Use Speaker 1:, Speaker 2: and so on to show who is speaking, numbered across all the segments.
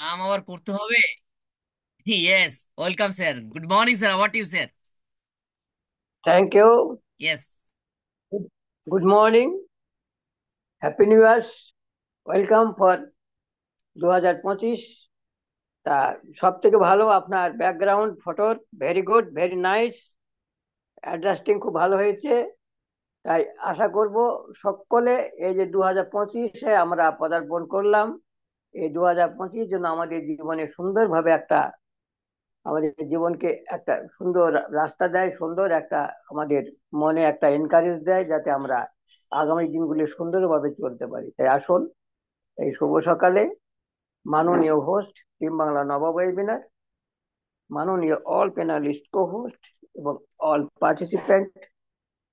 Speaker 1: আবার করতে হবে। Yes, welcome sir, good morning sir, what you sir?
Speaker 2: Thank you.
Speaker 1: Yes.
Speaker 2: Good morning. Happy New Year. Welcome for 2025। তা সব থেকে ভালো আপনার ব্যাকগ্রাউন্ড ফটোর very good, very nice. Adjusting খুব ভালো হয়েছে। তাই আশা করব সকলে এই যে 2025-এ আমরা পদার্পণ করলাম, এই 2025 যেন আমাদের জীবনে সুন্দরভাবে আমাদের জীবনকে একটা সুন্দর রাস্তা দেয়, সুন্দর আমাদের মনে একটা এনকারেজ দেয়, যাতে আমরা আগামী দিনগুলি সুন্দরভাবে চলতে পারি। তাই আসুন এই শুভ সকালে মাননীয় হোস্ট টিম বাংলা নবাব ওয়েবিনার, মাননীয় অল প্যানেলিস্ট কো হোস্ট এবং অল পার্টিসিপেন্ট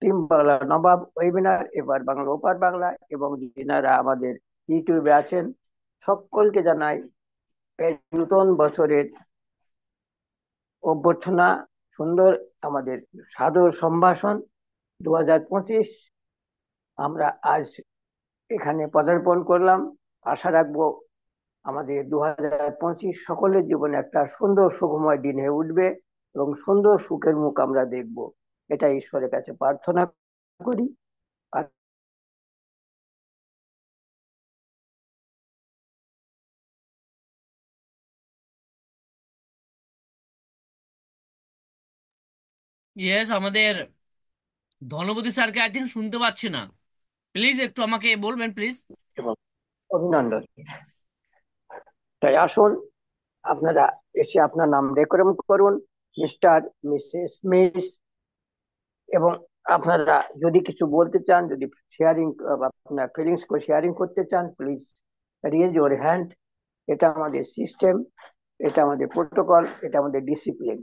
Speaker 2: টিম বাংলা নবাব ওয়েবিনার এবার বাংলা ওপার বাংলা এবং যিনারা আমাদের ইউটিউবে আছেন, সকলকে জানাই এই নতুন বছরের অভ্যর্থনা, সুন্দর আমাদের সাদর সম্ভাষণ। 2025 আমরা আজ এখানে পদার্পণ করলাম। আশা রাখবো আমাদের 2025 সকলের জীবনে একটা সুন্দর সুখময় দিন হয়ে উঠবে এবং সুন্দর সুখের মুখ আমরা দেখব, এটা ঈশ্বরের কাছে প্রার্থনা করি। আর
Speaker 1: ইয়েস, আমাদের ধনপতি স্যারকে আই থিঙ্ক শুনতে পাচ্ছি না। প্লিজ একটু আমাকে বলবেন প্লিজ।
Speaker 2: এবং অভিনন্দন। তাই আসুন আপনারা এসে আপনার নাম রেকর্ড করুন, মিস্টার, মিসেস, মিস, এবং আপনারা যদি কিছু বলতে চান, যদি শেয়ারিং, আপনার ফিলিংস শেয়ারিং করতে চান, প্লিজ রেজ ইউর হ্যান্ড। এটা আমাদের সিস্টেম, এটা আমাদের প্রোটোকল, এটা আমাদের ডিসিপ্লিন।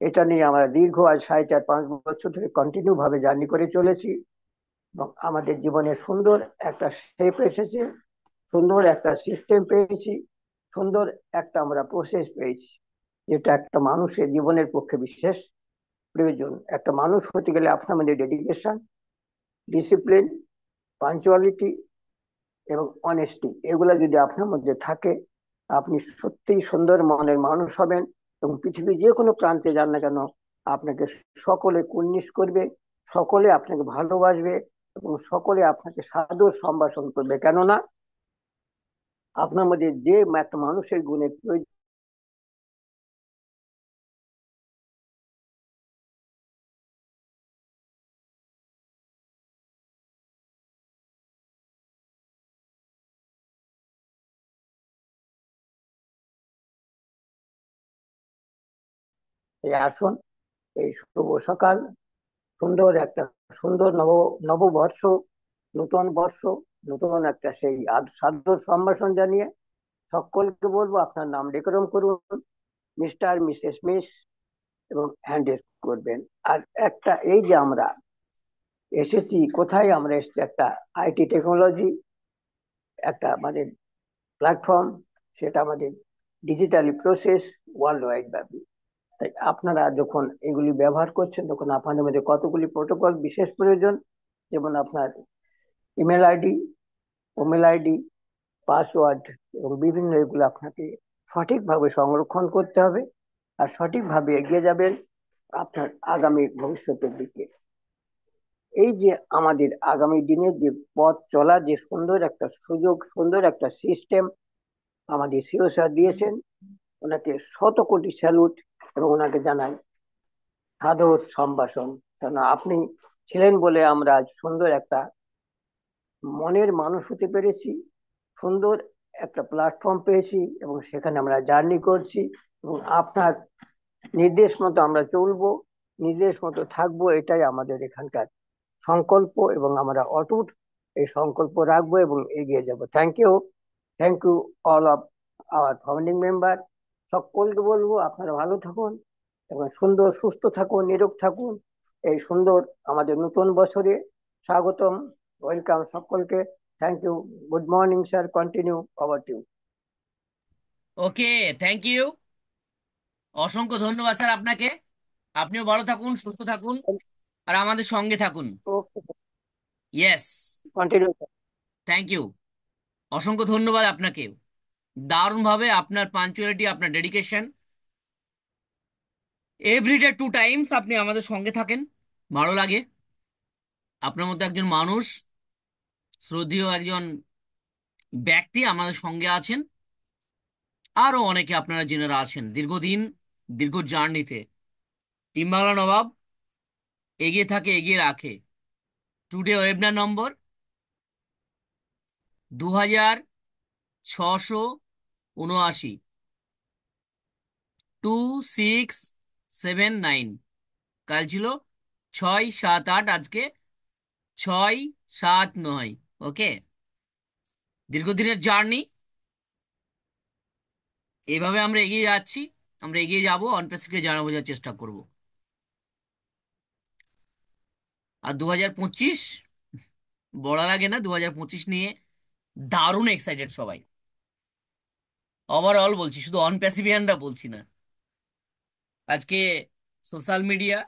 Speaker 2: এটা নিয়ে আমরা দীর্ঘ আজ 4.5-5 বছর ধরে কন্টিনিউ ভাবে জার্নি করে চলেছি এবং আমাদের জীবনে সুন্দর একটা শেপ এসেছে, সুন্দর একটা সিস্টেম পেয়েছি, সুন্দর একটা আমরা প্রসেস পেয়েছি, যেটা একটা মানুষের জীবনের পক্ষে বিশেষ প্রয়োজন। একটা মানুষ হতে গেলে আপনার মধ্যে ডেডিকেশন, ডিসিপ্লিন, পাঞ্চুয়ালিটি এবং অনেস্টি, এগুলা যদি আপনার মধ্যে থাকে, আপনি সত্যিই সুন্দর মনের মানুষ হবেন এবং পৃথিবীর যে কোনো প্রান্তে যান না কেন, আপনাকে সকলে কুর্নিশ করবে, সকলে আপনাকে ভালোবাসবে এবং সকলে আপনাকে সাদর সম্ভাষণ করবে। কেননা আপনার মধ্যে যে একটা মানুষের গুণের প্রয়োজন। আসুন এই শুভ সকাল, সুন্দর একটা সুন্দর নববর্ষ, নতুন বর্ষ, নতুন একটা সেই সাদর সম্ভাষণ জানিয়ে সকলকে বলবো আপনার নাম ডেকোরেশন করুন, মিস্টার, মিসেস, মিস, এবং হ্যান্ড করবেন। আর একটা এই যে আমরা এসেছি, কোথায় আমরা এসেছি, একটা আইটি টেকনোলজি একটা আমাদের প্ল্যাটফর্ম, সেটা আমাদের ডিজিটালি প্রসেস ওয়ার্ল্ড ওয়াইড ব্যাপী। তাই আপনারা যখন এগুলি ব্যবহার করছেন, তখন আপনাদের মধ্যে কতগুলি প্রোটোকল বিশেষ প্রয়োজন, যেমন আপনার ইমেল আইডি, ওমেল আইডি, পাসওয়ার্ড এবং বিভিন্ন এগুলো আপনাকে সঠিকভাবে সংরক্ষণ করতে হবে আর সঠিকভাবে এগিয়ে যাবেন আপনার আগামী ভবিষ্যতের দিকে। এই যে আমাদের আগামী দিনের যে পথ চলা, যে সুন্দর একটা সুযোগ, সুন্দর একটা সিস্টেম আমাদের সিও স্যার দিয়েছেন, ওনাকে শত কোটি স্যালুট এবং ওনাকে জানাই সাদর সম্ভাষণ। কেন আপনি ছিলেন বলে আমরা আজ সুন্দর একটা মনের মানুষ হতে পেরেছি, সুন্দর একটা প্ল্যাটফর্ম পেয়েছি এবং সেখানে আমরা জার্নি করছি এবং আপনার নির্দেশ মতো আমরা চলবো, নির্দেশ মতো থাকবো, এটাই আমাদের এখানকার সংকল্প এবং আমরা অটুট এই সংকল্প রাখবো এবং এগিয়ে যাব। Thank you, thank you all of our founding member. সকলকে বলবো আপনারা ভালো থাকুন এবং সুন্দর সুস্থ থাকুন, নিরোগ থাকুন। এই সুন্দর আমাদের নতুন বছরে স্বাগতম, ওয়েলকাম সকলকে। Thank you, good morning sir, continue, over to.
Speaker 1: Okay, thank you, অসংখ্য ধন্যবাদ স্যার আপনাকে। আপনিও ভালো থাকুন, সুস্থ থাকুন, আর আমাদের সঙ্গে থাকুন।
Speaker 2: ওকে,
Speaker 1: ইয়েস,
Speaker 2: কন্টিনিউ।
Speaker 1: থ্যাংক ইউ, অসংখ্য ধন্যবাদ আপনাকে। দারুণভাবে আপনার পাঞ্চুয়ালিটি, আপনার ডেডিকেশন, এভরিডে 2 টাইমস আপনি আমাদের সঙ্গে থাকেন, ভালো লাগে। আপনার মতো একজন মানুষ, শ্রদ্ধেয় একজন ব্যক্তি আমাদের সঙ্গে আছেন। আরো অনেকে আপনারা জেনারা আছেন দীর্ঘদিন, দীর্ঘ জার্নিতে টিম বাংলা নবাব এগিয়ে থাকে, এগিয়ে রাখে। টুডে ওয়েবনার নম্বর 2679, 2679। কাল ছিল 678, আজকে 679। ওকে, দীর্ঘদিনের জার্নি, এইভাবে আমরা এগিয়ে যাচ্ছি। আমরা এগিয়ে যাব, অনপেসিকে জানা বোঝার চেষ্টা করব। আর 2025 বলা লাগে না, 2025 নিয়ে দারুণ এক্সাইটেড সবাই। ওভারঅল বলছি, শুধু অনপ্যাসিভিয়ানরা বলছি না। আজকে সোশ্যাল মিডিয়া,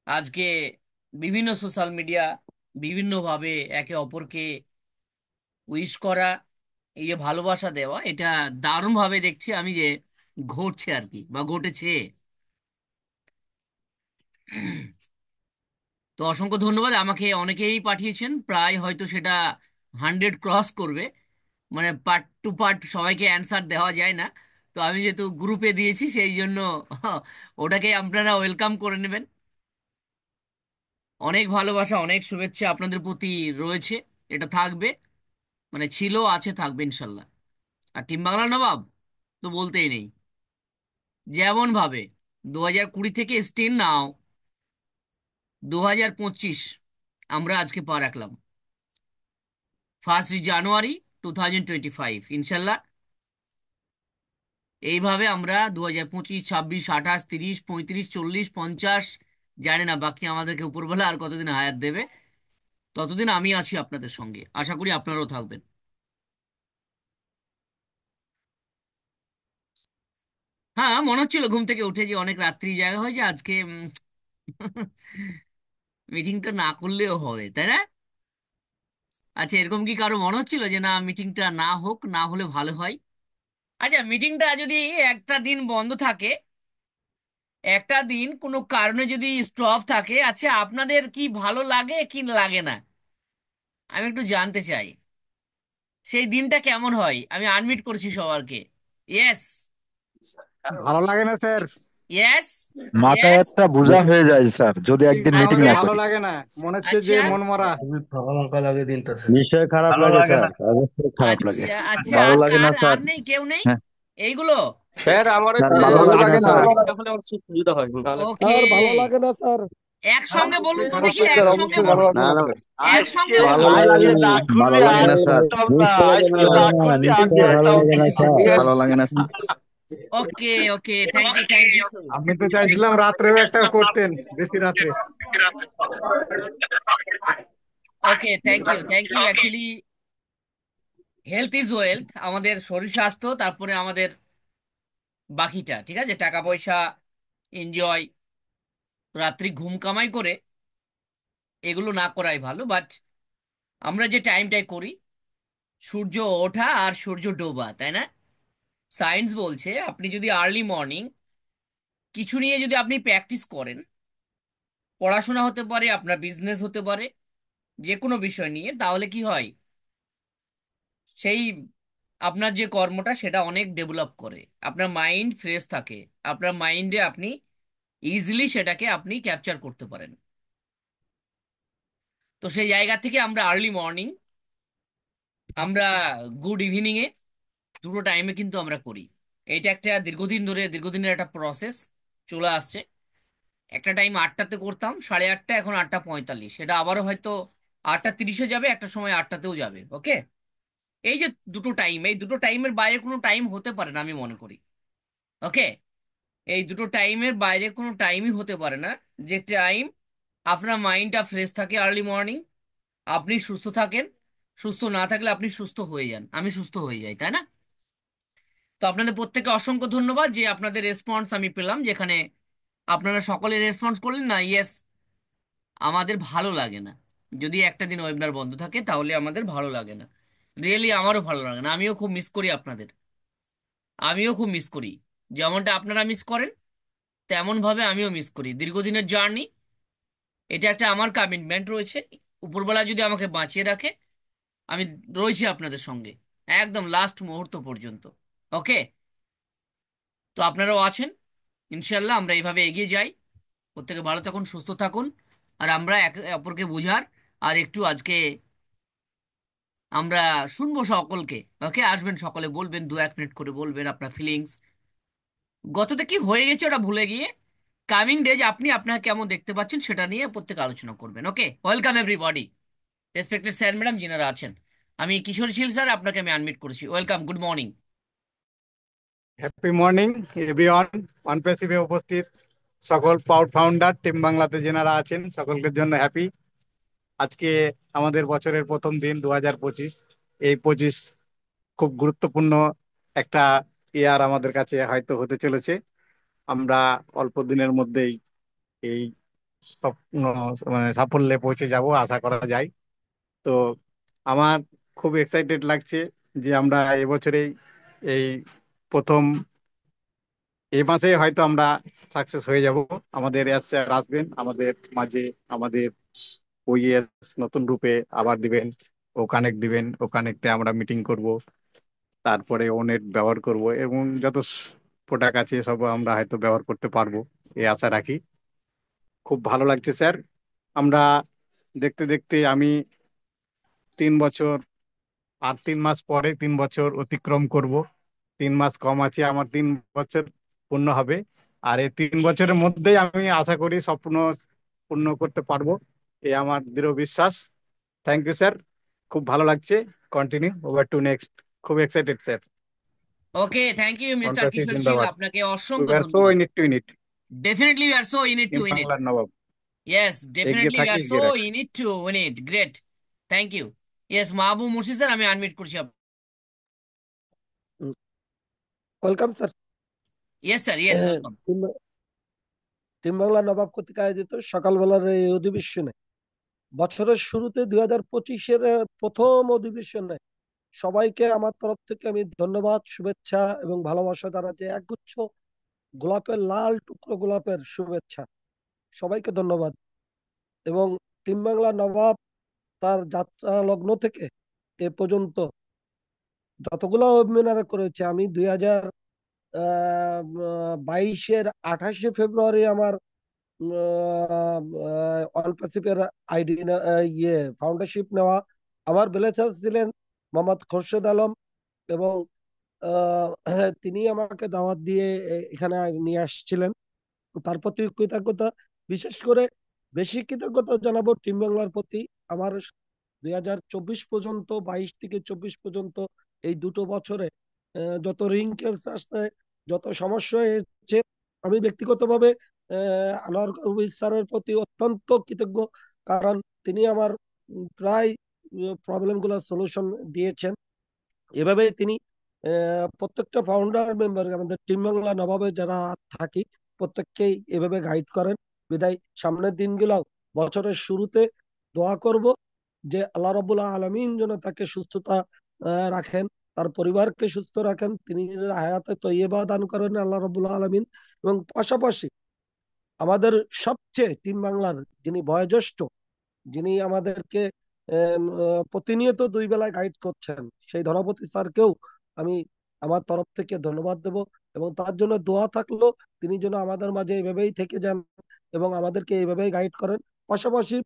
Speaker 1: আজকে বিভিন্ন সোশ্যাল মিডিয়া বিভিন্নভাবে একে অপরকে উইশ করা, এই যে ভালোবাসা দেওয়া, এটা দারুণ ভাবে দেখছি আমি যে ঘটছে আর কি, বা ঘটেছে। তো অসংখ্য ধন্যবাদ। আমাকে অনেকেই পাঠিয়েছেন, প্রায় হয়তো সেটা 100 ক্রস করবে। মানে পার্ট টু পার্ট সবাইকে অ্যান্সার দেওয়া যায় না। তো আমি যেহেতু গ্রুপে দিয়েছি সেই জন্য ওটাকে আপনারা ওয়েলকাম করে নেবেন। অনেক ভালোবাসা, অনেক শুভেচ্ছা আপনাদের প্রতি রয়েছে, এটা থাকবে, মানে ছিল, আছে, থাকবে ইনশাল্লাহ। আর টিম বাংলা নবাব তো বলতেই নেই, যেমন ভাবে 2020 থেকে স্টিল নাও 2025 আমরা আজকে পা রাখলাম 1 জানুয়ারি 2025 ইনশাল্লাহ। এইভাবে আমরা 2025, 26, 28, 30, 35, 40, 50, জানি না বাকি আমাদেরকে উপরবেলা আর কতদিন হায়াত দেবে, ততদিন আমি আছি আপনাদের সঙ্গে, আশা করি আপনারাও থাকবেন। হ্যাঁ, মনে হচ্ছিল ঘুম থেকে উঠে যে অনেক রাত্রি জায়গা হয়েছে আজকে, মিটিংটা না করলেও হবে, তাই না? আচ্ছা, এরকম কি কারো মনে হচ্ছিল যে না, মিটিংটা না হোক, না হলে ভালো হয়? আচ্ছা, মিটিংটা যদি একটা দিন বন্ধ থাকে, একটা দিন কোনো কারণে যদি স্টপ থাকে, আচ্ছা আপনাদের কি ভালো লাগে কি লাগে না, আমি একটু জানতে চাই। সেই দিনটা কেমন হয়? আমি আনমিট করছি সবারকে। ইয়েস,
Speaker 3: ভালো লাগে না স্যার।
Speaker 1: ইয়েস,
Speaker 4: মাথায়
Speaker 1: ইয়েস।
Speaker 4: একটা বোঝা হয়ে যায় স্যার, যদি একদিন মিটিং
Speaker 1: আচ্ছা,
Speaker 3: আমাদের
Speaker 4: না
Speaker 3: ভালো
Speaker 4: করি।
Speaker 3: লাগে না, মনে হচ্ছে যে
Speaker 1: আচ্ছা,
Speaker 3: মন মরা।
Speaker 5: খুবই ফাঁকা ফাঁকা লাগে দিনটাতে।
Speaker 4: নিশ্চয়ই খারাপ
Speaker 5: ভালো
Speaker 4: লাগে
Speaker 5: লাগে
Speaker 4: স্যার,
Speaker 5: না।
Speaker 4: অবশ্যই খারাপ লাগে।
Speaker 1: আচ্ছা, আচ্ছা,
Speaker 4: ভালো
Speaker 1: আর
Speaker 4: লাগে না
Speaker 1: কার, আর
Speaker 4: স্যার।
Speaker 1: নেই, কেউ নেই
Speaker 4: হ্যাঁ
Speaker 1: এইগুলো?
Speaker 5: স্যার আমার
Speaker 4: স্যার,
Speaker 5: একটু
Speaker 4: ভালো
Speaker 3: ভালো
Speaker 4: লাগে না
Speaker 3: লাগে না
Speaker 4: স্যার।
Speaker 5: রাত্রিবেলা হলে আমার খুব সুবিধা হয়, নাহলে
Speaker 1: ওকে,
Speaker 3: স্যার, ভালো লাগে না স্যার।
Speaker 1: একসঙ্গে বলুন তো দেখি,
Speaker 5: অবশ্যই স্যার,
Speaker 1: একসঙ্গে
Speaker 5: অবশ্যই ভালো
Speaker 1: বলুন,
Speaker 5: লাগবে
Speaker 4: না
Speaker 5: না।
Speaker 4: না,
Speaker 1: একসঙ্গে
Speaker 5: আজকে
Speaker 4: ভালো
Speaker 1: বলুন।
Speaker 4: লাগে
Speaker 5: আজকে
Speaker 4: না,
Speaker 5: না
Speaker 4: ভালো
Speaker 5: করলে
Speaker 4: লাগে
Speaker 5: আর
Speaker 4: না স্যার।
Speaker 5: যেতাম না,
Speaker 4: নিশ্চয়ই
Speaker 5: আজকে
Speaker 4: ভালো
Speaker 5: না
Speaker 4: লাগে না,
Speaker 5: করলে আর
Speaker 4: নিশ্চয়ই ভালো
Speaker 5: যেতাম
Speaker 4: লাগে
Speaker 5: না।
Speaker 4: না স্যার,
Speaker 5: ঠিক আছে।
Speaker 4: ভালো লাগে না sir.
Speaker 1: Okay, okay, thank you, thank you.
Speaker 3: আমি তো চাইছিলাম রাত্রেও একটা করতেন, বেশি রাত্রে।
Speaker 1: Okay, thank you, thank you. Actually health is wealth, আমাদের শরীর স্বাস্থ্য, তারপরে আমাদের বাকিটা, ঠিক আছে, টাকা পয়সা, এনজয়, রাত্রি ঘুম কামাই করে এগুলো না করাই ভালো। বাট আমরা যে টাইমটাই করি, সূর্য ওঠা আর সূর্য ডোবা, তাই না? সায়েন্স বলছে আপনি যদি আর্লি মর্নিং কিছু নিয়ে যদি আপনি প্র্যাকটিস করেন, পড়াশোনা হতে পারে, আপনার বিজনেস হতে পারে, যে কোনো বিষয় নিয়ে, তাহলে কি হয়, সেই আপনার যে কর্মটা সেটা অনেক ডেভেলপ করে, আপনার মাইন্ড ফ্রেশ থাকে, আপনার মাইন্ডে আপনি ইজিলি সেটাকে আপনি ক্যাপচার করতে পারেন। তো সেই জায়গা থেকে আমরা আর্লি মর্নিং, আমরা গুড ইভিনিং এ, দুটো টাইমে কিন্তু আমরা করি। এটা একটা দীর্ঘদিন ধরে, দীর্ঘদিনের একটা প্রসেস চলে আসছে। একটা টাইম 8টাতে করতাম, 8:30, এখন 8:45, সেটা আবারও হয়তো 8:30-এ যাবে, একটা সময় 8টাতেও যাবে। ওকে, এই যে দুটো টাইম, এই দুটো টাইমের বাইরে কোনো টাইম হতে পারে না আমি মনে করি। ওকে, এই দুটো টাইমের বাইরে কোনো টাইমই হতে পারে না, যে টাইম আপনার মাইন্ডটা ফ্রেশ থাকে আর্লি মর্নিং, আপনি সুস্থ থাকেন। সুস্থ না থাকলে আপনি সুস্থ হয়ে যান, আমি সুস্থ হয়ে যাই, তাই না? তো আপনাদের প্রত্যেককে অসংখ্য ধন্যবাদ যে আপনাদের রেসপন্স আমি পেলাম, যেখানে আপনারা সকলে রেসপন্স করলেন না, ইয়েস, আমাদের ভালো লাগে না যদি একটা দিন ওয়েবিনার বন্ধ থাকে, তাহলে আমাদের ভালো লাগে না। রিয়েলি আমারও ভালো লাগে না, আমিও খুব মিস করি আপনাদের। আমিও খুব মিস করি, যেমনটা আপনারা মিস করেন তেমন ভাবে আমিও মিস করি। দীর্ঘদিনের জার্নি, এটা একটা আমার কমিটমেন্ট রয়েছে। উপরবেলা যদি আমাকে বাঁচিয়ে রাখে, আমি রয়েছি আপনাদের সঙ্গে একদম লাস্ট মুহূর্ত পর্যন্ত। ওকে, তো আপনারাও আছেন। ইনশাল্লাহ আমরা এইভাবে এগিয়ে যাই। প্রত্যেকে ভালো থাকুন, সুস্থ থাকুন। আর আমরা একে অপরকে বোঝার আর একটু আজকে আমরা শুনবো সকলকে। ওকে, আসবেন সকলে, বলবেন 2-1 মিনিট করে বলবেন আপনার ফিলিংস। গততে কি হয়ে গেছে ওটা ভুলে গিয়ে কামিং ডেজ আপনি আপনাকে কেমন দেখতে পাচ্ছেন সেটা নিয়ে প্রত্যেকে আলোচনা করবেন। Okay, welcome everybody, respected sir madam যিনারা আছেন। আমি কিশোর শীল স্যার, আপনাকে আমি আনমিট করছি। Welcome, good morning.
Speaker 3: Happy morning everyone. অনপ্যাসিভে উপস্থিত সকল পাউড ফাউন্ডার টিম বাংলাতে যেনারা আছেন সকলকে জন্য হ্যাপি। আজকে আমাদের বছরের প্রথম দিন 2025। এই 25 খুব গুরুত্বপূর্ণ একটা ইয়ার আমাদের কাছে হয়তো হতে চলেছে। আমরা অল্প দিনের মধ্যেই এই স্বপ্ন মানে সাফল্যে পৌঁছে যাব আশা করা যায়। তো আমার খুব এক্সাইটেড লাগছে যে আমরা এবছরেই এই প্রথম এই মাসে হয়তো আমরা সাকসেস হয়ে যাব। আমাদের এস স্যার আসবেন আমাদের মাঝে, আমাদের ওইএস নতুন রূপে আবার দিবেন। ও কানেক্ট দিবেন, ও কানেক্টে আমরা মিটিং করব, তারপরে ও নেট ব্যবহার করব এবং যত প্রোডাক্ট আছে সব আমরা হয়তো ব্যবহার করতে পারবো, এই আশা রাখি। খুব ভালো লাগছে স্যার। আমরা দেখতে দেখতে আমি 3 বছর, আর 3 মাস পরে 3 বছর অতিক্রম করব। 3 মাস কম আছে, আমার 3 বছর পূর্ণ হবে। আর এই 3 বছরের মধ্যেই আমি আশা করি স্বপ্ন পূর্ণ করতে পারবো, এই আমার দৃঢ় বিশ্বাস। থ্যাংক ইউ স্যার, খুব ভালো লাগছে। Continue over to next. খুব excited sir.
Speaker 1: Okay, thank you mister
Speaker 3: কন্ট্রাসি
Speaker 1: কিশোর শীল,
Speaker 3: জিন্দাবাদ।
Speaker 1: আপনাকে
Speaker 3: উই
Speaker 1: অসংখ্য
Speaker 3: আর সো
Speaker 1: ধন্যবাদ।
Speaker 3: In it to win it.
Speaker 1: Definitely you also in it to
Speaker 3: team
Speaker 1: in it.
Speaker 3: বাংলার নবাব।
Speaker 1: ইয়েস,
Speaker 3: এগিয়ে
Speaker 1: ডেফিনেটলি ইউ
Speaker 3: থাকি,
Speaker 1: আর সো
Speaker 3: এগিয়ে রাখি।
Speaker 1: In it to win it. Great, thank you. Yes, Mahbub Murshid sir, আমি unmute করছি।
Speaker 6: Welcome sir.
Speaker 1: Yes sir, yes, welcome.
Speaker 6: Team team Bangla Nawab কর্তৃক আয়োজিত সকালবেলার এই অধিবেশনে, বছরের শুরুতে 2025-এর প্রথম অধিবেশনে সবাইকে আমার তরফ থেকে আমি ধন্যবাদ, শুভেচ্ছা এবং ভালোবাসা জানাচ্ছি। একগুচ্ছ গোলাপের, লাল টুকরো গোলাপের শুভেচ্ছা। সবাইকে ধন্যবাদ। এবং টিম বাংলা নবাব তার যাত্রা লগ্ন থেকে এ পর্যন্ত যতগুলো ওয়েবিনার করেছে, আমি 2022-এর 28শে ফেব্রুয়ারি আমার অনপ্যাসিভের আইডি ফাউন্ডারশিপ নেওয়া। আমার বেলেচার ছিলেন মোহাম্মদ খোরশেদ আলম, এবং তিনি আমাকে দাওয়াত দিয়ে এখানে নিয়ে আসছিলেন। তার প্রতি কৃতজ্ঞতা, বিশেষ করে বেশি কৃতজ্ঞতা জানাবো টিম বাংলার প্রতি। আমার 2024 পর্যন্ত, 22 থেকে 24 পর্যন্ত এই দুটো বছরে যত রিঙ্কেলস আসছে, যত সমস্যা এসেছে, আমি ব্যক্তিগতভাবে আনোয়ার কবির স্যারের প্রতি অত্যন্ত কৃতজ্ঞ। কারণ তিনি আমার প্রায় প্রবলেম গুলোর সলিউশন দিয়েছেন। এভাবে তিনি প্রত্যেকটা ফাউন্ডার মেম্বার, আমাদের টিম বাংলা নবাবে যারা থাকি, প্রত্যেককেই এভাবে গাইড করেন। বিদায় সামনের দিনগুলো, বছরের শুরুতে দোয়া করব যে আল্লাহ রাব্বুল আলামিন যেন তাকে সুস্থতা রাখেন, তার পরিবারকে সুস্থ রাখেন, তিনি হায়াতে তৈয়বা দান করেন আল্লাহ রাব্বুল আলামিন। এবং পাশাপাশি আমাদের সবচেয়ে টিম বাংলার যিনি বয়োজ্যেষ্ঠ, যিনি আমাদেরকে প্রতিনিয়ত 2 বেলায় গাইড করছেন, সেই ধনপতি স্যারকেও আমি আমার তরফ থেকে ধন্যবাদ দেব। এবং তার জন্য দোয়া থাকলো, তিনি যেন আমাদের মাঝে এভাবেই থেকে যান এবং আমাদেরকে এইভাবেই গাইড করেন। পাশাপাশি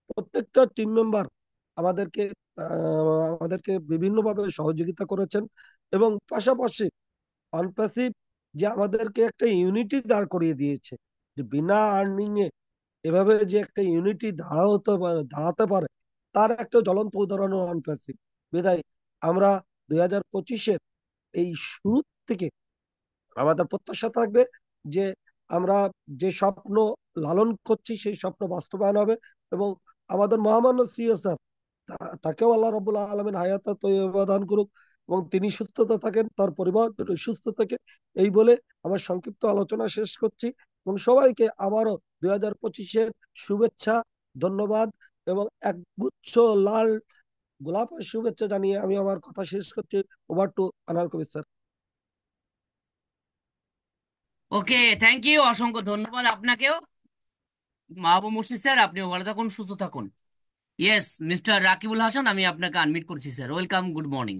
Speaker 6: প্রত্যেকটা টিম মেম্বার আমাদেরকে আমাদেরকে বিভিন্নভাবে সহযোগিতা করেছেন। এবং পাশাপাশি অনপ্যাসিভ যে আমাদেরকে একটা ইউনিটি দাঁড় করিয়ে দিয়েছে, যে বিনা আর্নিং এ এভাবে যে একটা ইউনিটি দাঁড়াতে পারে, তার একটা জ্বলন্ত উদাহরণ অনপ্যাসিভ। বিদায় আমরা 2025-এর এই শুরু থেকে আমাদের প্রত্যাশা থাকবে যে আমরা যে স্বপ্ন লালন করছি সেই স্বপ্ন বাস্তবায়ন হবে। এবং আমাদের মহামান্য সিও স্যার, তাকেও আল্লাহ রাব্বুল আলামিন হায়াতে তয়্যিবা দান করুক এবং তিনি সুস্থতা থাকেন, তার পরিবার সুস্থ থাকে। এই বলে আমার সংক্ষিপ্ত আলোচনা শেষ করছি এবং সবাইকে আবারও 2025-এর শুভেচ্ছা, ধন্যবাদ এবং একগুচ্ছ লাল গোলাপের শুভেচ্ছা জানিয়ে আমি আমার কথা শেষ করছি। Over to Anal Kabir sir.
Speaker 1: Okay, thank you, অসংখ্য ধন্যবাদ আপনাকেও। মাহবুব মুর্শিদ স্যার, আপনিও ভালো থাকুন, সুস্থ থাকুন। ইয়েস, মিস্টার রাকিবুল হাসান, আমি আপনাকে আনমিট করছি sir. Welcome, good morning.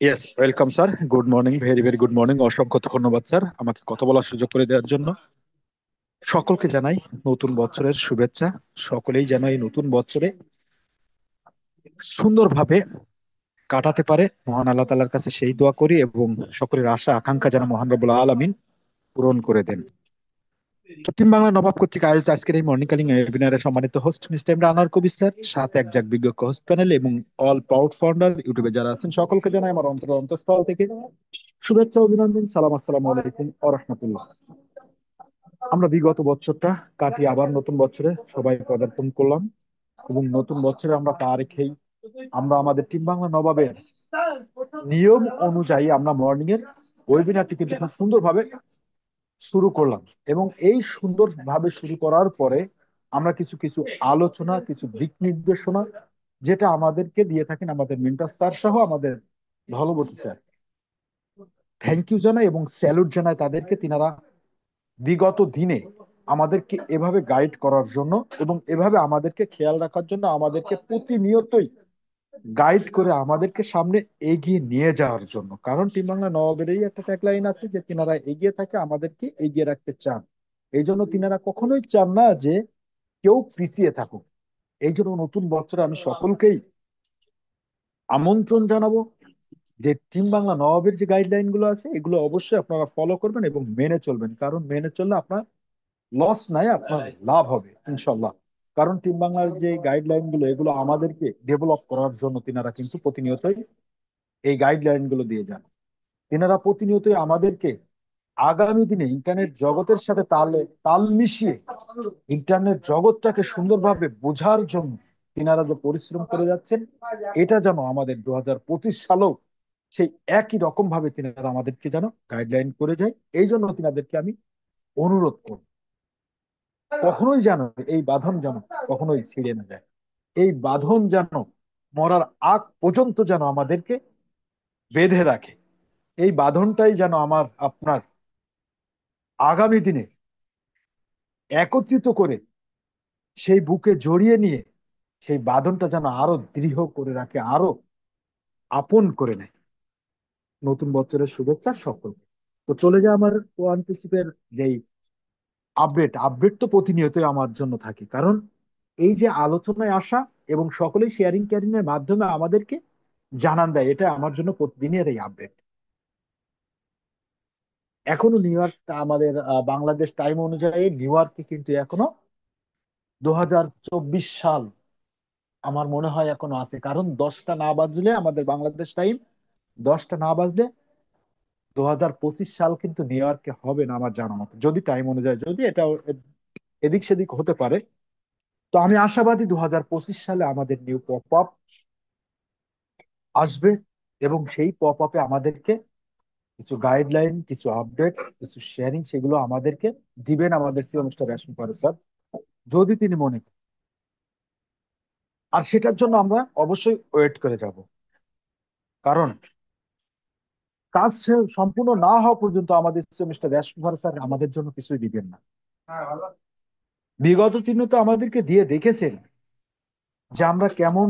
Speaker 4: Yes, welcome sir, good morning, very very good morning. অসংখ্য ধন্যবাদ স্যার আমাকে কথা বলার সুযোগ করে দেওয়ার জন্য। সকলকে জানাই নতুন বছরের শুভেচ্ছা। সকলেই যেন এই নতুন বছরে সুন্দরভাবে কাটাতে পারে, মহান আল্লাহ তাআলার কাছে সেই দোয়া করি, এবং সকলের আশা আকাঙ্ক্ষা যেন মহান রব্বুল আলামিন পূরণ করে দেন। তো টিম বাংলা নবাব কর্তৃক আয়োজিত আজকের এই মর্নিং কলিং ওয়েবিনারে সম্মানিত হোস্ট মিস্টার ইমরান আনোয়ার কবির স্যার, সাথে একজাক বিজ্ঞ হোস্ট প্যানেল এবং অল প্রাউড ফাউন্ডার ইউটিউবে যারা আছেন, সকলকে জানাই আমার অন্তঃস্থল থেকে শুভেচ্ছা, অভিনন্দন, সালাম, আসসালামু আলাইকুম ওয়া রাহমাতুল্লাহ। আমরা বিগত বছরটা কাটিয়ে আবার নতুন বছরে সবাই পদার্পণ করলাম, এবং নতুন বছরে আমরা তা রেখেই আমরা আমাদের টিম বাংলা নবাবের নিয়ম অনুযায়ী আমরা মর্নিং এর ওয়েবিনারটি কিন্তু খুব সুন্দরভাবে শুরু করলাম। এবং এই সুন্দরভাবে শুরু করার পরে আমরা কিছু কিছু আলোচনা, কিছু দিক নির্দেশনা যেটা আমাদেরকে দিয়ে থাকেন আমাদের মেন্টর স্যার সহ আমাদের ধলবতী স্যার, থ্যাংক ইউ জানাই এবং স্যালুট জানাই তাদেরকে। তিনারা বিগত দিনে আমাদেরকে এভাবে গাইড করার জন্য এবং এভাবে আমাদেরকে খেয়াল রাখার জন্য, আমাদেরকে প্রতিনিয়তই গাইড করে আমাদেরকে সামনে এগিয়ে নিয়ে যাওয়ার জন্য। কারণ টিম বাংলা নবাবেরই একটা ট্যাগলাইন আছে যে তিনারা এগিয়ে থাকে, আমাদেরকে এগিয়ে রাখতে চান। এই জন্য তিনারা কখনোই চান না যে কেউ পিছিয়ে থাকুক। এই জন্য নতুন বছরে আমি সকলকেই আমন্ত্রণ জানাবো যে টিম বাংলা নবাবের যে গাইডলাইন গুলো আছে এগুলো অবশ্যই আপনারা ফলো করবেন এবং মেনে চলবেন। কারণ মেনে চললে আপনার লস নাই, আপনার লাভ হবে ইনশাল্লাহ। কারণ টিম বাংলার যে গাইডলাইন গুলো এগুলো আমাদেরকে ডেভেলপ করার জন্য তিনারা কিন্তু প্রতিনিয়তই এই গাইডলাইন গুলো দিয়ে যান। তিনারা প্রতিনিয়তই আমাদেরকে আগামী দিনে ইন্টারনেট জগতের সাথে তাল মিশিয়ে ইন্টারনেট জগৎটাকে সুন্দরভাবে বোঝার জন্য তিনারা যে পরিশ্রম করে যাচ্ছেন, এটা যেন আমাদের 2025 সালেও সেই একই রকম ভাবে তিনারা আমাদেরকে যেন গাইডলাইন করে যায়। এই জন্য তিনাদেরকে আমি অনুরোধ করব, কখনোই যেন এই বাঁধন যেন কখনোই ছিঁড়ে না যায়। এই বাঁধন যেন মরার আগ পর্যন্ত যেন আমাদেরকে বেঁধে রাখে। এই বাঁধনটাই যেন আমার আপনার আগামী দিনে একত্রিত করে সেই বুকে জড়িয়ে নিয়ে সেই বাঁধনটা যেন আরো দৃঢ় করে রাখে, আরো আপন করে নেয়। নতুন বছরের শুভেচ্ছা সকলকে। তো চলে যায় আমার ওয়ান পিসিপের যেই আপডেট তো প্রতিনিয়তই আমার জন্য থাকে। কারণ এই যে আলোচনায় আসা এবং সকলেই শেয়ারিং ক্যারিং এর মাধ্যমে আমাদেরকে জানান দেয়, এটা আমার জন্য প্রতিদিনের এই আপডেট। এখনো নিউ ইয়র্ক আমাদের বাংলাদেশ টাইম অনুযায়ী নিউ ইয়র্কে কিন্তু এখনো 2024 সাল আমার মনে হয় এখনো আছে। কারণ 10টা না বাজলে আমাদের বাংলাদেশ টাইম 10টা না বাজলে 2025 সাল কিন্তু নিউ ইয়র্কে হবে না আমার জানা মতো, যদি টাইম অনুযায়ী, যদি এটা এদিক সেদিক হতে পারে। তো আমি আশাবাদী 2025 সালে আমাদের নিউ পপ আপ আসবে, এবং সেই পপ আপে আমাদেরকে কিছু গাইডলাইন, কিছু আপডেট, কিছু শেয়ারিং সেগুলো আমাদেরকে দিবেন আমাদের সিও মিস্টার রেশম পারে স্যার, যদি তিনি মনে করেন। আর সেটার জন্য আমরা অবশ্যই ওয়েট করে যাব। কারণ কাজ সম্পূর্ণ না হওয়া পর্যন্ত আমাদের সিও মিস্টার রেশম পারে স্যার আমাদের জন্য কিছুই দিবেন না। বিগত দিনে তো আমাদেরকে দিয়ে দেখেছেন যে আমরা কেমন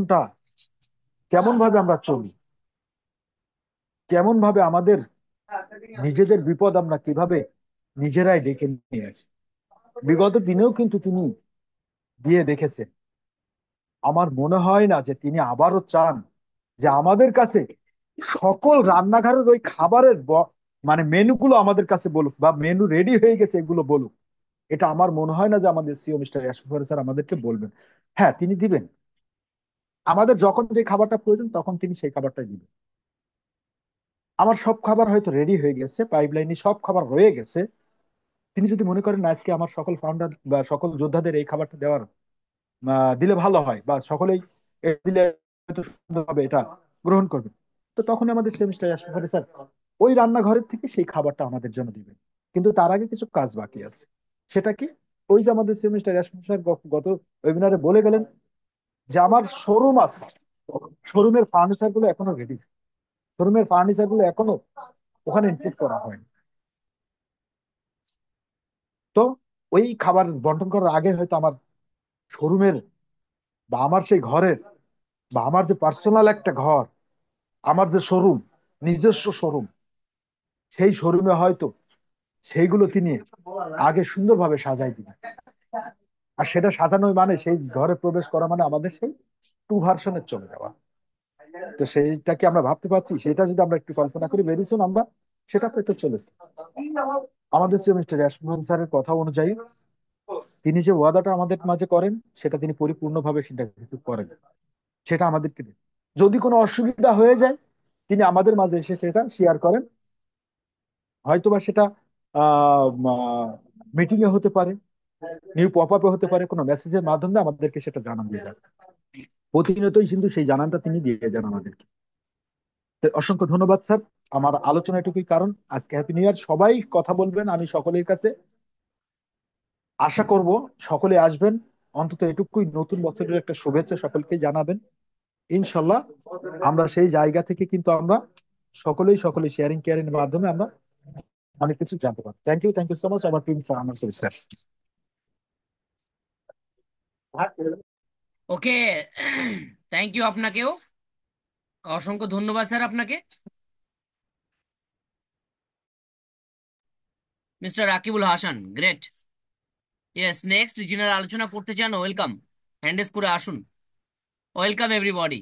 Speaker 4: ভাবে আমরা চলি, কেমন ভাবে আমাদের নিজেদের বিপদ আমরা কিভাবে নিজেরাই ডেকে নিয়ে আসি। বিগত দিনেও কিন্তু তিনি দিয়ে দেখেছেন। আমার মনে হয় না যে তিনি আবারও চান যে আমাদের কাছে সকল রান্নাঘরের ওই খাবারের মানে মেনুগুলো আমাদের কাছে বলুক, বা মেনু রেডি হয়ে গেছে এগুলো বলুক। এটা আমার মনে হয় না যে আমাদের সিও মিস্টার ইয়াসুফ স্যার আমাদেরকে বলবেন। হ্যাঁ, তিনি দিবেন, আমাদের যখন যে খাবারটা প্রয়োজন তখন তিনি সেই খাবারটাই দিবেন। আমার সব খাবার হয়তো রেডি হয়ে গেছে, পাইপলাইনে সব খাবার রয়ে গেছে। তিনি যদি মনে করেন না আজকে আমার সকল ফাউন্ডার বা সকল যোদ্ধাদের এই খাবারটা দেওয়ার দিলে ভালো হয়, বা সকলেই এটা দিলে হয়তো সুন্দরভাবে এটা গ্রহণ করবে, তো তখন আমাদের সেমিস্টার আসবে স্যার ওই রান্নাঘরের থেকে সেই খাবারটা আমাদের জন্য দিবেন। কিন্তু তার আগে কিছু কাজ বাকি আছে। সেটা কি? ওই যে আমাদের সেমিস্টার স্যার গত ওয়েবিনারে বলে গেলেন যে আমার শোরুম আছে, শোরুমের ফার্নিচার গুলো এখনো রেডি, শোরুমের ফার্নিচার গুলো এখনো ওখানে ইনপুট করা হয়নি। তো ওই খাবার বন্টন করার আগে হয়তো আমার শোরুমের বা আমার সেই ঘরের বা আমার যে পার্সোনাল একটা ঘর, আমার যে শোরুম, নিজস্ব শোরুম, সেই শোরুমে হয়তো সেইগুলো তিনি আগে সুন্দরভাবে সাজাই দিবেন। আর সেটা সাজানোই মানে সেই ঘরে প্রবেশ করা মানে আমাদের সেই টু ভার্সনে চলে যাওয়া। তো সেইটা কি আমরা ভাবতে পারছি? সেটা যদি আমরা একটু কল্পনা করি ভেরি সুন আমরা সেটা পেতে চলেছি। আমাদের যে মিস্টার রাসমোহন স্যারের কথা অনুযায়ী তিনি যে ওয়াদাটা আমাদের মাঝে করেন সেটা তিনি পরিপূর্ণভাবে সেটা কিন্তু করেন। সেটা আমাদেরকে দিন। যদি কোনো অসুবিধা হয়ে যায় তিনি আমাদের মাঝে এসে সেটা শেয়ার করেন। হয়তোবা সেটা মিটিং এ হতে পারে, নিউ পপ আপে হতে পারে, কোনো মেসেজের মাধ্যমে আমাদেরকে সেটা জানান দিয়ে যান। প্রতিনিয়তই কিন্তু সেই জানানটা তিনি দিয়ে যান আমাদেরকে। তো অসংখ্য ধন্যবাদ স্যার। আমার আলোচনা এটুকুই, কারণ আজকে হ্যাপি নিউ ইয়ার, সবাই কথা বলবেন, আমি সকলের কাছে আশা করব সকলে আসবেন। অন্তত এটুকুই, নতুন বছরের একটা শুভেচ্ছা সকলকে জানাবেন। ইনশাল্লাহ আমরা সেই জায়গা থেকে কিন্তু আমরা সকলেই শেয়ারিং কেয়ারিং এর মাধ্যমে আমরা অনেক কিছু জানতে পারি। থ্যাংক ইউ সো মাচ আমার টিম আমার স্যার।
Speaker 1: ওকে, থ্যাংক ইউ আপনাকেও, অসংখ্য ধন্যবাদ স্যার আপনাকে। Mister Rakibul Hasan, great. Yes, next যিনারা আলোচনা করতে চান ওয়েলকাম, হ্যান্ডেস করে আসুন। Welcome everybody,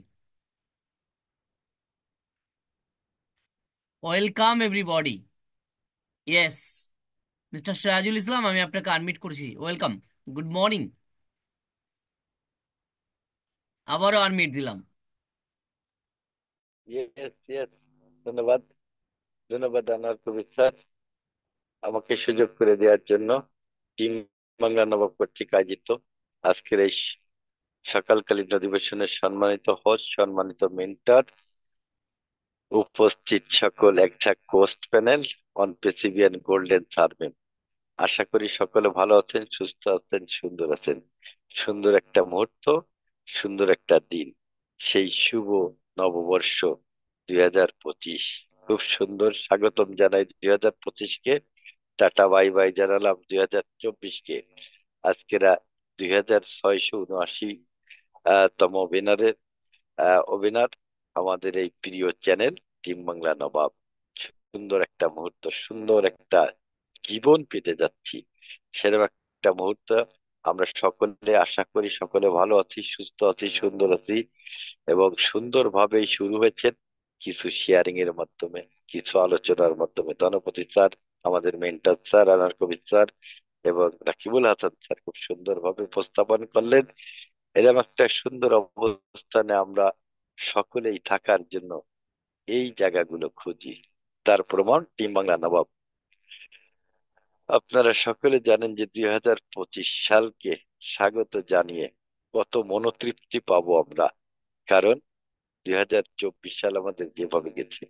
Speaker 1: welcome everybody. Yes, mister Sirajul Islam, আমি আপনাকে আনমিট করেছি, ওয়েলকাম, গুড মর্নিং। আবারও আনমিট দিলাম।
Speaker 7: ইয়েস ইয়েস, ধন্যবাদ। ধন্যবাদ আনোয়ার কবির স্যার, আমাকে সুযোগ করে দেওয়ার জন্য। টিম বাংলা নবাব কর্তৃক আয়োজিত আজকের এই সকালকালীন অধিবেশনের সম্মানিত হোস্ট, সম্মানিত মেন্টর, উপস্থিত সকল একঝাক কোস্ট প্যানেল অন প্রেসিবিয়ান গোল্ডেন সার্ভেন্ট, আশা করি সকলে ভালো আছেন, সুস্থ আছেন, সুন্দর আছেন। সুন্দর একটা মুহূর্ত, সুন্দর একটা দিন, সেই শুভ নববর্ষ 2025। খুব সুন্দর স্বাগতম জানাই 2025 কে। টাটা বাই বাই জানালাম 2024 কে। আজকেরা 2679 তম ওয়েবিনার আমাদের এই প্রিয় চ্যানেল টিম বাংলা নবাব। সুন্দর একটা মুহূর্ত, সুন্দর একটা জীবন পেতে যাচ্ছি, সেরকম একটা মুহূর্ত। আমরা সকলে আশা করি সকলে ভালো আছি, সুস্থ আছি, সুন্দর আছি, এবং সুন্দরভাবেই শুরু হয়েছে কিছু শেয়ারিং এর মাধ্যমে, কিছু আলোচনার মাধ্যমে। ধনপতি স্যার, আমাদের মেন্টর স্যার আনার কবির স্যার এবং রাকিবুল হাসান স্যার খুব সুন্দরভাবে উপস্থাপন করলেন। এরকম একটা সুন্দর অবস্থানে আমরা সকলেই থাকার জন্য এই জায়গাগুলো খুঁজি, তার প্রমাণ টিম বাংলা নবাব। আপনারা সকলে জানেন যে 2025 সালকে স্বাগত জানিয়ে কত মনোতৃপ্তি পাবো আমরা, কারণ 2024 সাল আমাদের যেভাবে গেছে,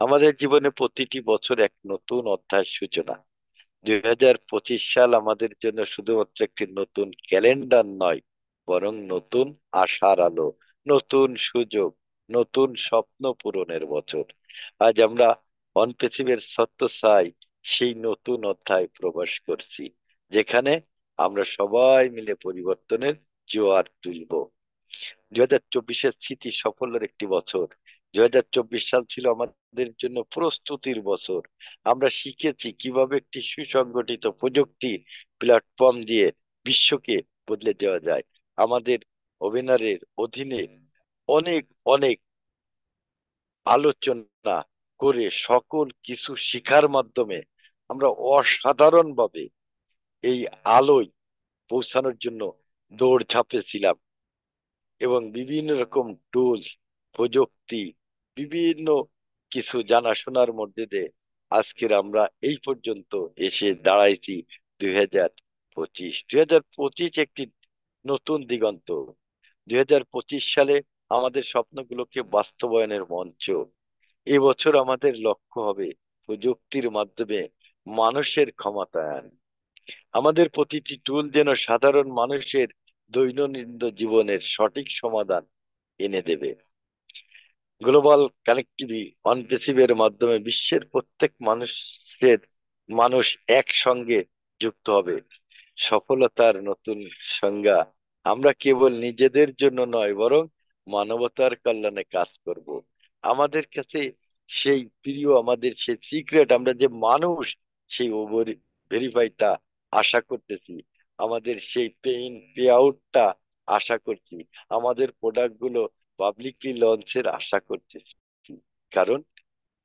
Speaker 7: আমাদের জীবনে প্রতিটি বছর এক নতুন অধ্যায়ের সূচনা। 2025 সাল আমাদের জন্য শুধুমাত্র একটি নতুন ক্যালেন্ডার নয়, বরং নতুন আশার আলো, নতুন সুযোগ, নতুন স্বপ্ন পূরণের বছর। আজ আমরা অনপেসিভের সত্য চাই সেই নতুন অধ্যায় প্রবেশ করছি, যেখানে আমরা সবাই মিলে পরিবর্তনের জোয়ার তুলব। 2024-এর স্মৃতি সাফল্যের একটি বছর। 2024 সাল ছিল আমাদের জন্য প্রস্তুতির বছর। আমরা শিখেছি কিভাবে একটি সুসংগঠিত প্রযুক্তি প্ল্যাটফর্ম দিয়ে বিশ্বকে বদলে দেওয়া যায়। আমাদের ওয়েবিনারের অধীনে অনেক অনেক আলোচনা করে সকল কিছু শিখার মাধ্যমে আমরা অসাধারণভাবে এই আলোয় পৌঁছানোর জন্য দৌড়ঝাঁপে ছিলাম, এবং বিভিন্ন রকম টুলস, প্রযুক্তি, বিভিন্ন কিছু জানাশোনার মধ্যে দিয়ে আজকের আমরা এই পর্যন্ত এসে দাঁড়াইছি। 2025 একটি নতুন দিগন্ত। 2025 সালে আমাদের স্বপ্নগুলোকে বাস্তবায়নের মঞ্চ। এবছর আমাদের লক্ষ্য হবে প্রযুক্তির মাধ্যমে মানুষের ক্ষমতায়ন। আমাদের প্রতিটি টুল যেন সাধারণ মানুষের দৈনন্দিন জীবনের সঠিক সমাধান এনে দেবে। গ্লোবাল কানেক্টিভিটি অনপেসিভের মাধ্যমে বিশ্বের প্রত্যেক মানুষ একসঙ্গে যুক্ত হবে। সফলতার নতুন সংজ্ঞা, আমরা কেবল নিজেদের জন্য নয় বরং মানবতার কল্যাণে কাজ করব। আমাদের কাছে সেই প্রিয়, আমাদের সেই সিক্রেট, আমরা যে মানুষ, সেই ওভার ভেরিফাইটা আশা করতেছি। আমাদের সেই পেইন পে আউটটা আশা করছি। আমাদের প্রোডাক্ট গুলো পাবলিকলি লঞ্চের আশা করতেছি। কারণ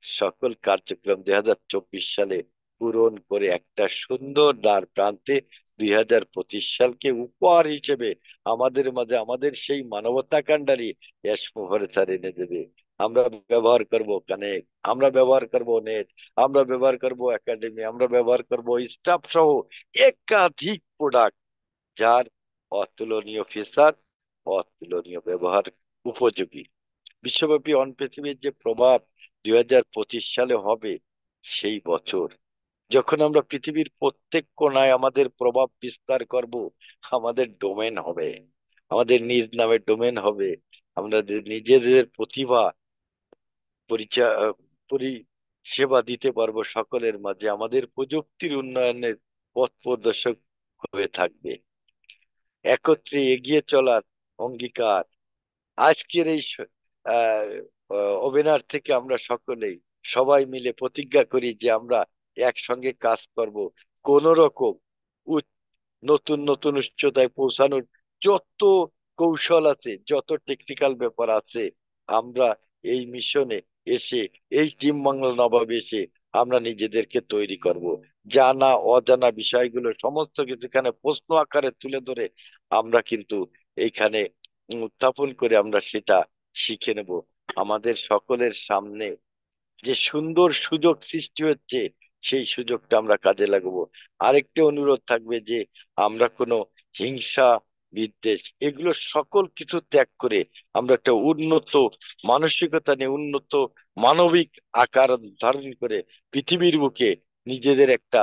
Speaker 7: সকল কার্যক্রম 2024 সালে পূরণ করে একটা সুন্দর দ্বার প্রান্তে 2025 সালকে উপহার হিসেবে আমাদের মাঝে আমাদের সেই মানবতা কান্ডারি স্যার এনে দেবে। আমরা ব্যবহার করব কানেক্ট, আমরা ব্যবহার করব নেট, আমরা ব্যবহার করব একাডেমি, আমরা ব্যবহার করব স্টাফ সহ একাধিক প্রোডাক্ট, যার অতুলনীয় ফিচার, অতুলনীয় ব্যবহার উপযোগী। বিশ্বব্যাপী অন পৃথিবীর যে প্রভাব 2025 সালে হবে, সেই বছর যখন আমরা পৃথিবীর প্রত্যেক কোণায় আমাদের প্রভাব বিস্তার করব, আমাদের ডোমেন হবে, আমাদের নিজ নামে ডোমেন হবে। আমরা নিজেদের প্রতিভা পরিচয় পরিষেবা দিতে পারবো সকলের মাঝে। আমাদের প্রযুক্তির উন্নয়নের পথ প্রদর্শক হয়ে থাকবে। একত্রে এগিয়ে চলার অঙ্গীকার। আজকের এই ওয়েবিনার থেকে আমরা সকলেই সবাই মিলে প্রতিজ্ঞা করি যে আমরা একসঙ্গে কাজ করব। কোন রকম নতুন নতুন উচ্চতায় পৌঁছানোর যত কৌশল আছে, যত টেকনিক্যাল ব্যাপার আছে, আমরা এই মিশনে এসে, এই টিম বাংলা নবাবে এসে আমরা নিজেদেরকে তৈরি করব। জানা অজানা বিষয়গুলো সমস্ত কিছু এখানে প্রশ্ন আকারে তুলে ধরে আমরা কিন্তু এইখানে উত্থাপন করে আমরা সেটা শিখে নেব। আমাদের সকলের সামনে যে সুন্দর সুযোগ সৃষ্টি হচ্ছে, সেই সুযোগটা আমরা কাজে লাগাবো। আরেকটা অনুরোধ থাকবে যে আমরা কোনো হিংসা, বিদ্বেষ, এগুলো সকল কিছু ত্যাগ করে আমরা একটা উন্নত মানসিকতা নিয়ে, উন্নত মানবিক আকার ধারণ করে পৃথিবীর বুকে নিজেদের একটা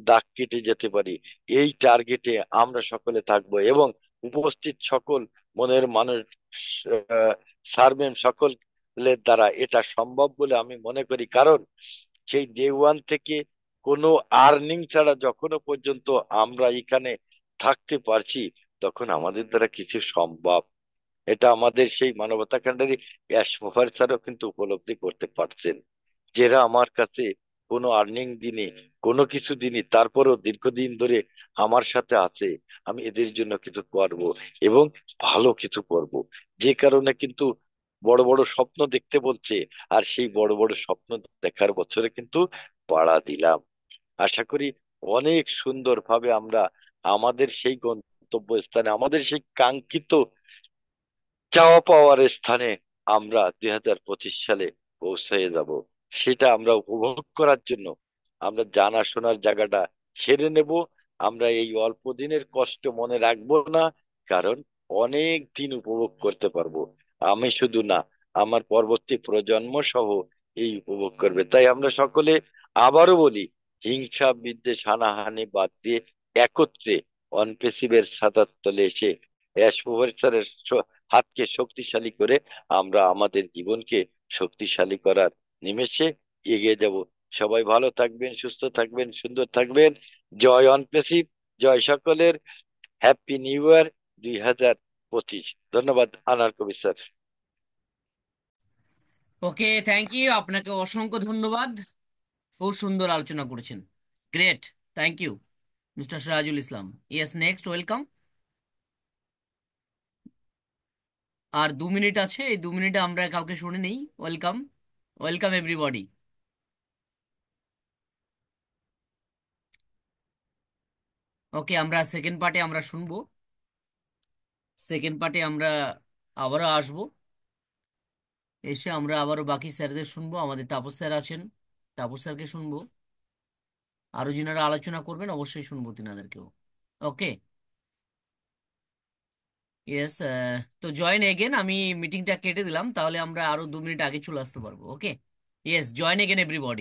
Speaker 7: দাগ কেটে যেতে পারি, এই টার্গেটে আমরা সকলে থাকবো। এবং উপস্থিত সকল মনের মানুষ, স্যার ম্যাম সকলের দ্বারা এটা সম্ভব বলে আমি মনে করি। কারণ সেই ডে ওয়ান থেকে কোনো আর্নিং ছাড়া যখনো পর্যন্ত আমরা এখানে থাকতে পারছি, তখন আমাদের দ্বারা কিছু সম্ভব। এটা আমাদের সেই মানবতা কান্ডারি অ্যাশ মুখার্জি স্যারও কিন্তু উপলব্ধি করতে পারছেন। যারা আমার কাছে কোনো আর্নিং দিনে, কোনো কিছু দিনই, তারপরেও দীর্ঘদিন ধরে আমার সাথে আছে, আমি এদের জন্য কিছু করব এবং ভালো কিছু করব। যে কারণে কিন্তু বড় বড় স্বপ্ন দেখতে বলছে, আর সেই বড় বড় স্বপ্ন দেখার বছরে কিন্তু পাড়া দিলাম। আশা করি অনেক সুন্দরভাবে আমরা আমাদের সেই গন্তব্য স্থানে, আমাদের সেই কাঙ্ক্ষিত চাওয়া পাওয়ার স্থানে আমরা 2025 সালে পৌঁছে যাব। সেটা আমরা উপভোগ করার জন্য আমরা জানাশোনার জায়গাটা ছেড়ে নেব। আমরা এই অল্প দিনের কষ্ট মনে রাখবো না, কারণ অনেক দিন উপভোগ করতে পারবো। আমি শুধু না, আমার পরবর্তী প্রজন্ম সহ এই উপভোগ করবে। তাই আমরা সকলে আবারও বলি, হিংসা বিদ্বেষ হানাহানি বাদ দিয়ে একত্রে অনপেসিভের ছাতার তলে এসে অ্যাশ প্রফেসরের হাতকে শক্তিশালী করে আমরা আমাদের জীবনকে শক্তিশালী করার নিমেষে এগিয়ে যাব। সবাই ভালো থাকবেন, সুস্থ থাকবেন, সুন্দর থাকবেন। জয় অনপ্রেসিভ, জয় সকলের। Happy new year 2025। ধন্যবাদ Anar Kabir sir.
Speaker 1: Okay, thank you, আপনাকে অসংখ্য ধন্যবাদ। খুব সুন্দর আলোচনা করেছেন। Great, thank you mister Sirajul Islam. Yes, next, welcome. আর 2 মিনিট আছে, এই 2 মিনিটে আমরা কাউকে শুনে নেই। Welcome, welcome everybody. ওকে, আমরা সেকেন্ড পার্টে আমরা শুনবো। সেকেন্ড পার্টে আমরা আবারও আসবো, এসে আমরা আবারও বাকি স্যারদের শুনবো। আমাদের তাপস স্যার আছেন, তাপস স্যারকে শুনবো। আরো যিনারা আলোচনা করবেন অবশ্যই শুনবো তিনাদেরকেও। ওকে, ইয়েস। তো জয়েন এগেন, আমি মিটিংটা কেটে দিলাম, তাহলে আমরা আরো 2 মিনিট আগে চলে আসতে পারবো। ওকে, ইয়েস, জয়েন এগেন এভরিবডি।